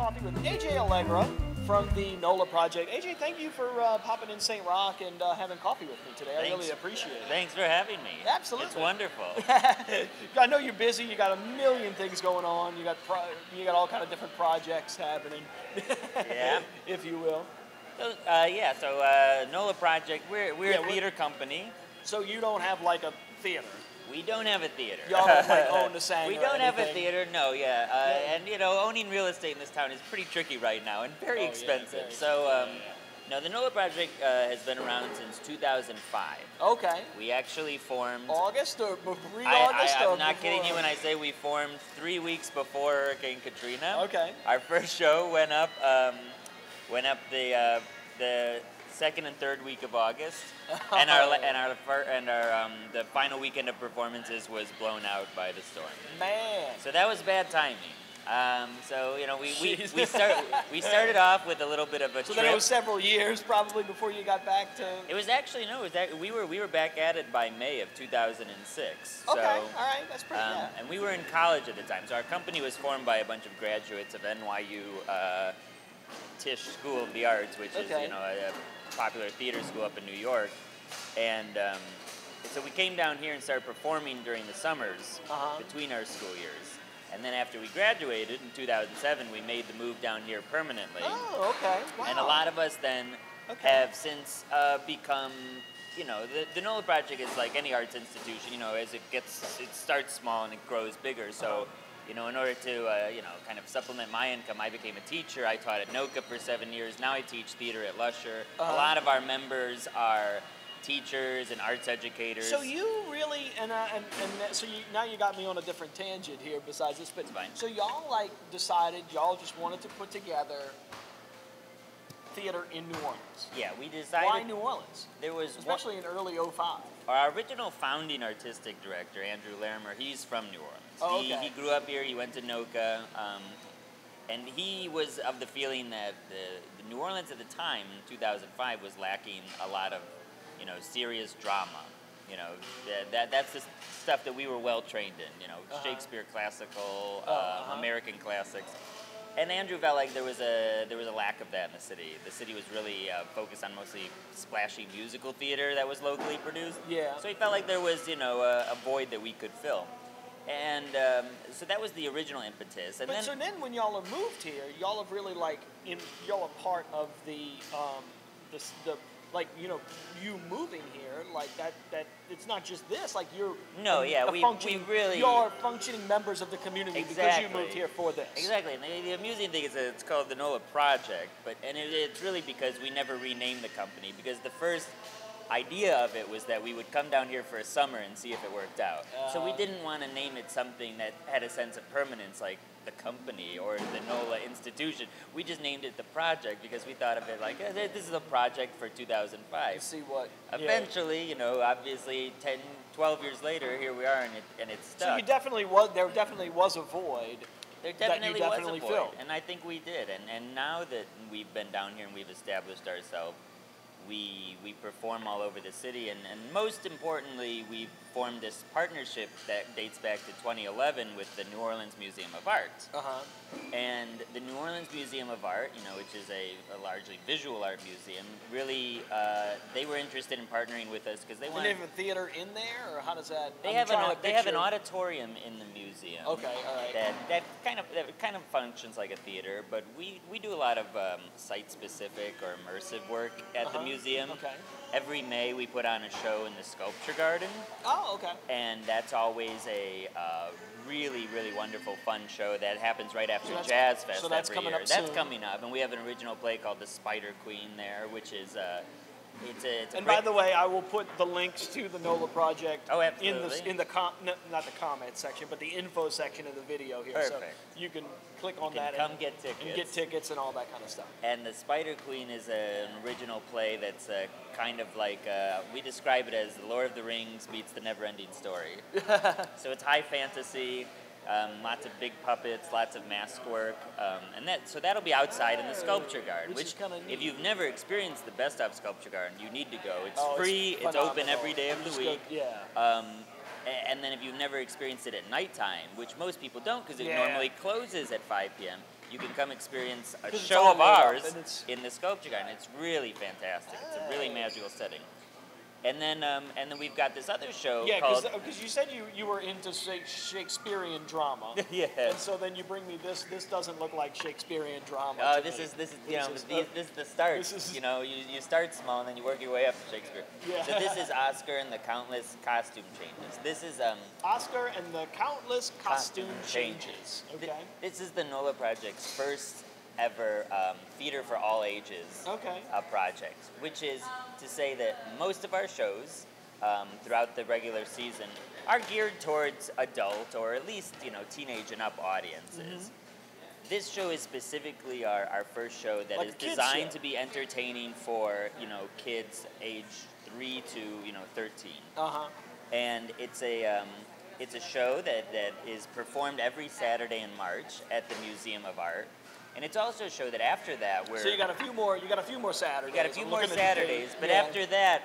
coffee with AJ Allegra from the Nola project. AJ, thank you for popping in St. Rock and having coffee with me today. I really appreciate it. Thanks for having me. Absolutely. It's wonderful. I know you're busy. You got a million things going on. You got all kind of different projects happening. Yeah. If you will. So, Nola Project, we're a theater company. So you don't have like a theater? We don't have a theater. Y'all don't like own the sang. We don't have a theater, no, yeah. And you know, owning real estate in this town is pretty tricky right now and very expensive. Yeah, so, no, the Nola Project has been around since 2005. Okay. We actually formed... August or pre-August? I'm not kidding you when I say we formed 3 weeks before Hurricane Katrina. Okay. Our first show went up the second and third week of August, and the final weekend of performances was blown out by the storm. Man. So that was bad timing. So you know, we started off with a little bit of a So trip. then it was several years probably before you got back to. It was actually we were back at it by May of 2006. Okay, So, all right, that's pretty good. And we were in college at the time, so our company was formed by a bunch of graduates of NYU Tisch School of the Arts, which is a popular theater school up in New York, and so we came down here and started performing during the summers between our school years. And then after we graduated in 2007, we made the move down here permanently. Oh, okay. Wow. And a lot of us then have since become, you know, the Nola Project is like any arts institution, you know, as it starts small and it grows bigger. So, you know, in order to, kind of supplement my income, I became a teacher. I taught at NOCA for 7 years. Now I teach theater at Lusher. A lot of our members are teachers and arts educators. So you really, now you got me on a different tangent here besides this, but so y'all decided y'all just wanted to put together theater in New Orleans. Yeah, we decided. Why New Orleans? There was especially in early '05. Our original founding artistic director, Andrew Larimer, he's from New Orleans. Oh, okay. He grew up here. He went to NOCA, and he was of the feeling that the New Orleans at the time, in 2005, was lacking a lot of, you know, serious drama. You know, that's the stuff that we were well trained in. You know, Shakespeare classical, American classics. And Andrew felt like there was a lack of that in the city. The city was really focused on mostly splashy musical theater that was locally produced. Yeah. So he felt like there was, you know, a void that we could fill. And so that was the original impetus. And so then when y'all have moved here, y'all have really y'all are part of the you moving here, like that it's not just this, like you're you're functioning members of the community because you moved here for this. Exactly, and the amusing thing is that it's called the Nola Project, and it's really because we never renamed the company, because the first idea of it was that we would come down here for a summer and see if it worked out. So we didn't want to name it something that had a sense of permanence, like the company or the Nola institution. We just named it the project because we thought of it like, this is a project for 2005. To see what... Eventually, you know, obviously 10, 12 years later, here we are, and it's stuck. So there definitely was a void. There definitely was a void, filled. and I think we did. And now that we've been down here and we've established ourselves, we perform all over the city, and most importantly, we formed this partnership that dates back to 2011 with the New Orleans Museum of Art. And the New Orleans Museum of Art, you know, which is a largely visual art museum, really, they were interested in partnering with us because they wanted... Do they have a theater in there, or how does that... They have an auditorium in the museum. Okay, all right. That kind of functions like a theater, but we do a lot of site-specific or immersive work at the museum. Okay. Every May we put on a show in the Sculpture Garden. Oh, okay. And that's always a really, really wonderful, fun show that happens right after Jazz Fest every year. That's coming up, and we have an original play called The Spider Queen there, which is by the way, I will put the links to the Nola Project in the not the comment section, but the info section of the video here. Perfect. So you can click on that and get tickets and all that kind of stuff. And The Spider Queen is an original play that's kind of like, we describe it as the Lord of the Rings meets the Never-Ending Story. So it's high fantasy. Lots of big puppets, lots of mask work, so that'll be outside in the Sculpture Garden. Which if you've never experienced the Best of Sculpture Garden, you need to go. It's free. It's open every day of the week. And then if you've never experienced it at nighttime, which most people don't because it normally closes at 5 p.m., you can come experience a show of ours in the sculpture garden. It's really fantastic. It's a really magical setting. And then we've got this other show called... Yeah, because you said you were into Shakespearean drama. Yeah. And so then you bring me this. This doesn't look like Shakespearean drama. Oh, this is the start. You start small and then you work your way up to Shakespeare. Yeah. So this is Oscar and the Countless Costume Changes. This is Oscar and the Countless Costume Changes. Okay. This is the Nola Project's first ever theater for all ages project, which is to say that most of our shows throughout the regular season are geared towards adult or at least teenage and up audiences. Mm-hmm. This show is specifically our first show that is designed to be entertaining for kids age 3 to 13. And it's a show that is performed every Saturday in March at the Museum of Art. And it's also a show that after that so you got a few more Saturdays. You got a few more Saturdays, but after that,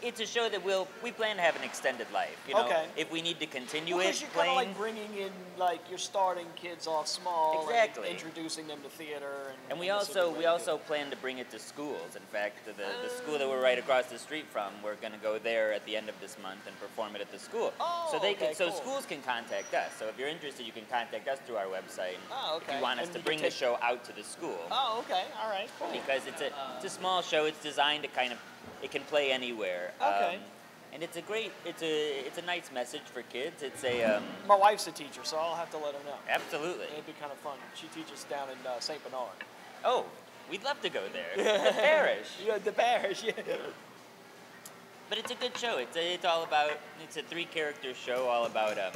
it's a show that we plan to have an extended life. If we need to continue it, because you're kind of like bringing in you're starting kids off small, exactly, and introducing them to theater. And we also plan to bring it to schools. In fact, the school that we're right across the street from, we're going to go there at the end of this month and perform it at the school. So schools can contact us. So if you're interested, you can contact us through our website. If you want us to bring the show out to the school. Oh, okay, all right, cool. Because it's a small show. It's designed to it can play anywhere. Okay. And it's a nice message for kids. It's a my wife's a teacher, so I'll have to let her know. Absolutely. It'd be kind of fun. She teaches down in St. Bernard. Oh, we'd love to go there. The parish. Yeah, the parish. Yeah. But it's a good show. It's a 3-character show all about a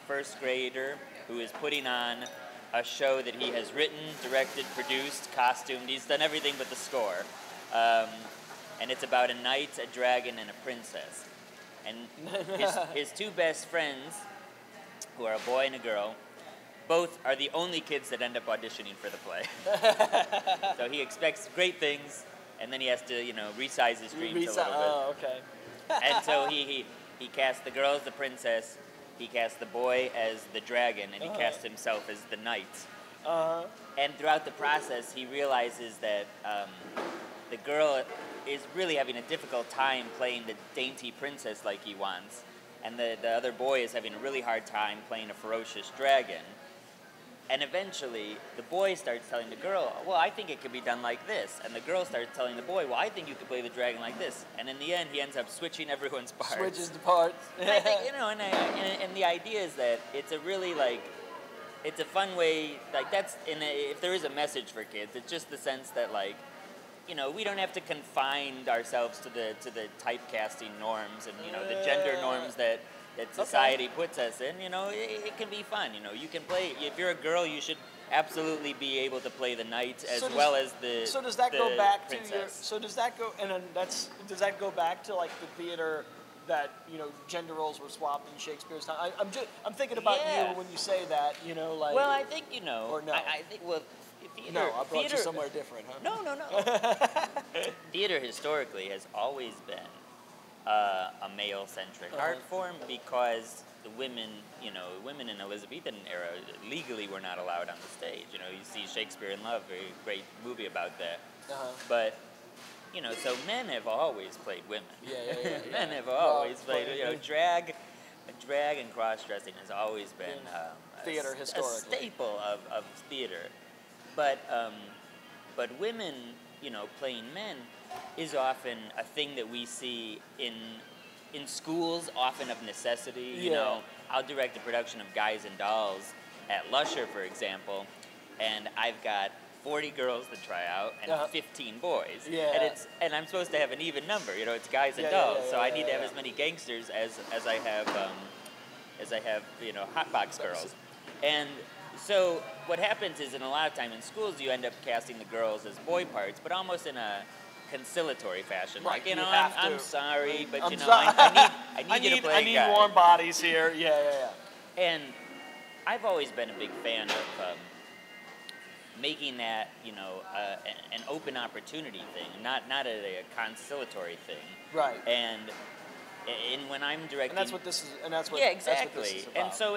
first grader who is putting on a show that he has written, directed, produced, costumed. He's done everything but the score. And it's about a knight, a dragon, and a princess. And his 2 best friends, who are a boy and a girl, both are the only kids that end up auditioning for the play. So he expects great things, and then he has to, resize his dreams a little bit. Oh, okay. And so he cast the girl as the princess, he cast the boy as the dragon, and he cast himself as the knight. And throughout the process, he realizes that the girl is really having a difficult time playing the dainty princess like he wants, and the other boy is having a really hard time playing a ferocious dragon. And eventually, the boy starts telling the girl, well, I think it could be done like this. And the girl starts telling the boy, well, I think you could play the dragon like this. And in the end, he ends up switching everyone's parts. Switches the parts. And I think, and the idea is that it's a really, it's a fun way, if there is a message for kids, it's just the sense that, we don't have to confine ourselves to the typecasting norms and, the gender norms that society puts us in. It can be fun. You can play, if you're a girl, you should absolutely be able to play the knight as well as the So does that go back princess. to your, so does that go, and then does that go back to the theater that, gender roles were swapped in Shakespeare's time? I'm thinking about you when you say that, Well, I think, or no. I think, theater... No, I brought you somewhere different, huh? No. Theater historically has always been a male-centric art form because the women in Elizabethan era legally were not allowed on the stage. You see Shakespeare in Love, very great movie about that. But, so men have always played women. Yeah. Men have always played, drag and cross-dressing has always been theater historically. A staple of theater. But women, playing men is often a thing that we see in schools, often of necessity. I'll direct a production of Guys and Dolls at Lusher, for example, and I've got 40 girls to try out and 15 boys. Yeah. And I'm supposed to have an even number. It's Guys and Dolls, so I need to have as many gangsters as I have hotbox girls. And so what happens is, in a lot of time in schools, you end up casting the girls as boy parts, but almost in a conciliatory fashion. Right, I'm sorry, but I need you to play I need warm bodies here. Yeah. And I've always been a big fan of making that, an open opportunity thing, not a conciliatory thing. Right. And when I'm directing, and that's what this is. And that's what. Yeah, exactly. That's what this is about. And so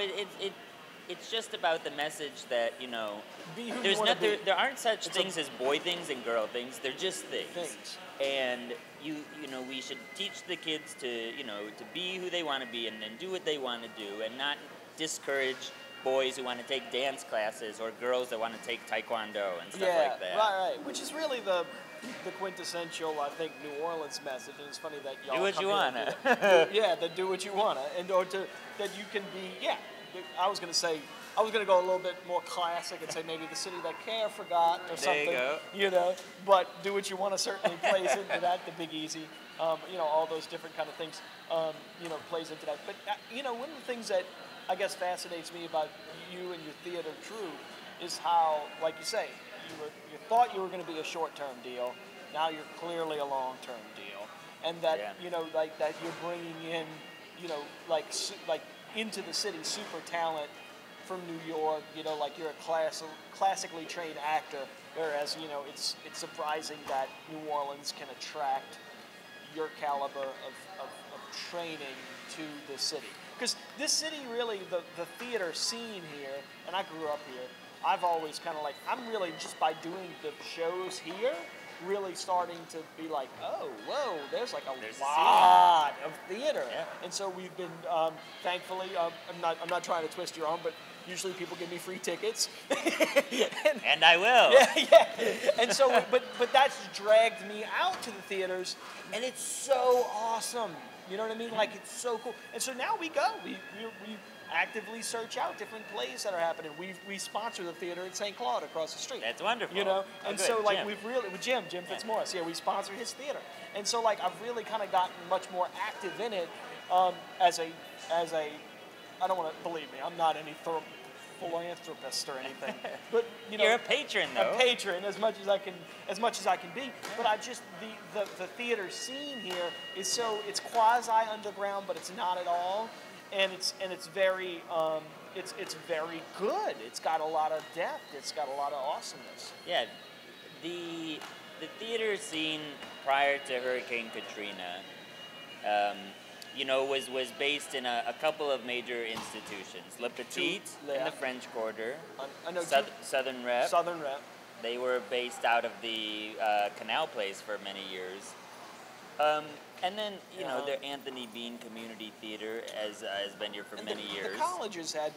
it's just about the message that, you know, Be who you there's want to be. there aren't such It's things as boy things and girl things. They're just things. Things. And you know, we should teach the kids to, you know, to be who they want to be and do what they want to do, and not discourage boys who want to take dance classes or girls that want to take taekwondo and stuff like that. Right. Which is really the quintessential, I think, New Orleans message. And it's funny that y'all Do what come you here wanna. and do that. That do what you wanna, and or to that you can be. Yeah, I was gonna go a little bit more classic and say maybe the city that care forgot or something. There you go. You know, but do what you wanna certainly plays into that. The Big Easy, you know, all those different kind of things, you know, plays into that. But you know, one of the things that I guess fascinates me about you and your theater crew is how, like you say, you thought you were going to be a short-term deal. Now you're clearly a long-term deal, and that you know, like that you're bringing in, you know, like into the city super talent from New York. You know, like you're a classically trained actor, whereas you know it's surprising that New Orleans can attract your caliber of training to the city. Because this city really, the theater scene here, and I grew up here, I've always kind of like, I'm really just by doing the shows here, really starting to be like, oh, whoa, there's like a lot of theater. Yeah. And so we've been, thankfully, I'm not trying to twist your arm, but usually people give me free tickets. And I will. Yeah. And so, but that's dragged me out to the theaters, and it's so awesome. You know what I mean? Like, it's so cool. And so now we go. We actively search out different plays that are happening. We sponsor the theater at St. Claude across the street. That's wonderful. You know? And so, like, Jim. we've really, with Jim Fitzmaurice, we sponsor his theater. And so, like, I've really kind of gotten much more active in it as a, I don't want to, believe me, I'm not any philanthropist or anything, but you know, You're a patron, though. A patron, as much as I can be. But I just the theater scene here is it's quasi underground, but it's not at all, and it's very it's very good. It's got a lot of depth. It's got a lot of awesomeness. Yeah, the theater scene prior to Hurricane Katrina. You know, was based in a couple of major institutions. Le Petit in the French Quarter, I know Southern Rep. Southern Rep. They were based out of the Canal Place for many years. And then, you know, the Anthony Bean Community Theater has been here for many years. The colleges had,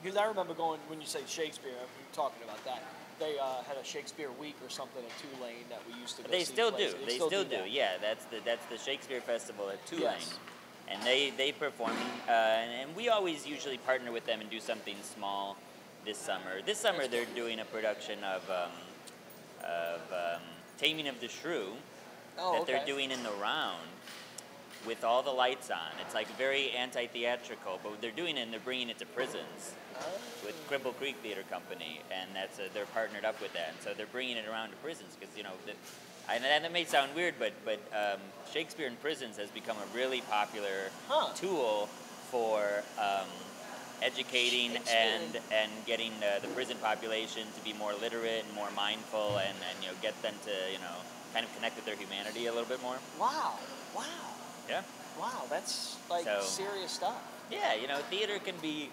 because I remember going, when you say Shakespeare, you're talking about that. They had a Shakespeare week or something at Tulane that we used to go They see still plays. do. They still do. Yeah, that's the Shakespeare Festival at Tulane. Yes. And they perform, and we always usually partner with them and do something small this summer. This summer they're doing a production of Taming of the Shrew they're doing in the Round with all the lights on. It's like very anti-theatrical, but they're doing it and they're bringing it to prisons with Cripple Creek Theater Company, and they're partnered up with that. And so they're bringing it around to prisons because, you know, and that may sound weird, but Shakespeare in prisons has become a really popular tool for educating and getting the prison population to be more literate and more mindful, and you know, get them to, you know, kind of connect with their humanity a little bit more. Wow. Yeah. Wow, that's like serious stuff. Yeah, you know, theater can be,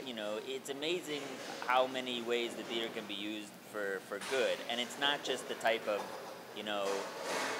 you know, it's amazing how many ways the theater can be used for good, and it's not just the type of, you know,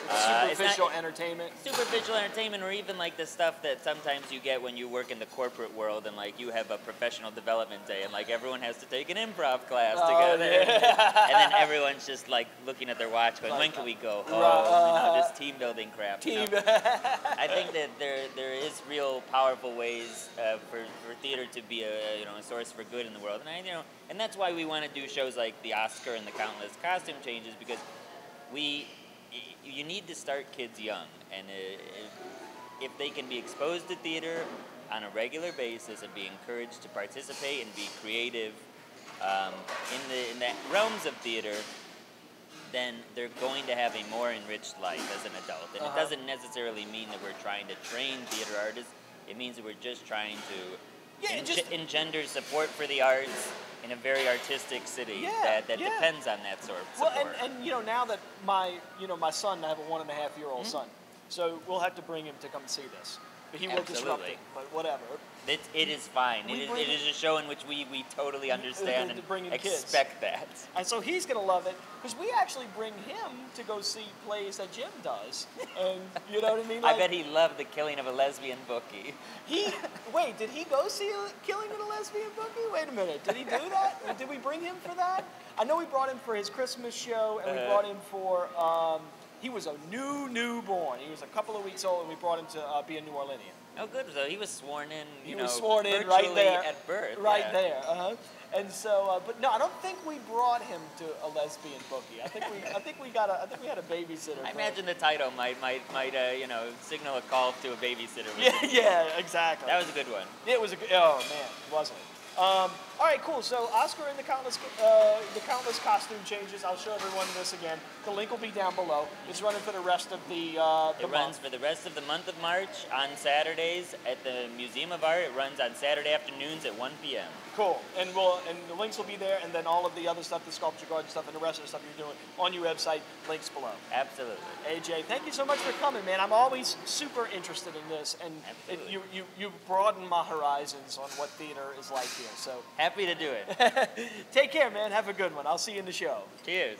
superficial entertainment. Superficial entertainment, or even like the stuff that sometimes you get when you work in the corporate world, and like you have a professional development day, and like everyone has to take an improv class together, and then everyone's just like looking at their watch, going, "When can we go home?" You know, this team building crap. You know? I think that there is real powerful ways for theater to be a source for good in the world, and and that's why we want to do shows like the Oscar and the Countless Costume Changes, because you need to start kids young, and if they can be exposed to theater on a regular basis and be encouraged to participate and be creative in the realms of theater, then they're going to have a more enriched life as an adult. And it doesn't necessarily mean that we're trying to train theater artists. It means that we're just trying to engender support for the arts in a very artistic city that depends on that sort of support. Well, and you know, now that my son, I have a 1.5-year-old son, So we'll have to bring him to come see this. But he will disrupt it, but whatever. It is fine. It is a show in which we totally understand and expect that. And so he's going to love it, because we actually bring him to go see plays that Jim does. And you know what I mean? I bet he loved The Killing of a Lesbian Bookie. Wait, did he go see Killing of a Lesbian Bookie? Wait a minute, did he do that? Did we bring him for that? I know we brought him for his Christmas show, and we brought him for... he was a newborn. He was a couple of weeks old, and we brought him to be a New Orleanian. Oh, good. So he was sworn in. He was sworn in right there at birth. Right there. And so, but no, I don't think we brought him to a lesbian bookie. I think we had a babysitter. I imagine the title might signal a call to a babysitter. Yeah, exactly. That was a good one. It was oh man, wasn't it? All right, cool. So Oscar and the countless costume changes. I'll show everyone this again. The link will be down below. It's running for the rest of the month. It runs for the rest of the month of March on Saturdays at the Museum of Art. It runs on Saturday afternoons at 1 p.m. Cool. And the links will be there, and then all of the other stuff, the sculpture garden stuff, and the rest of the stuff you're doing on your website, links below. Absolutely. AJ, thank you so much for coming, man. I'm always super interested in this, and you broaden my horizons on what theater is like here. So happy to do it. Take care, man. Have a good one. I'll see you in the show. Cheers.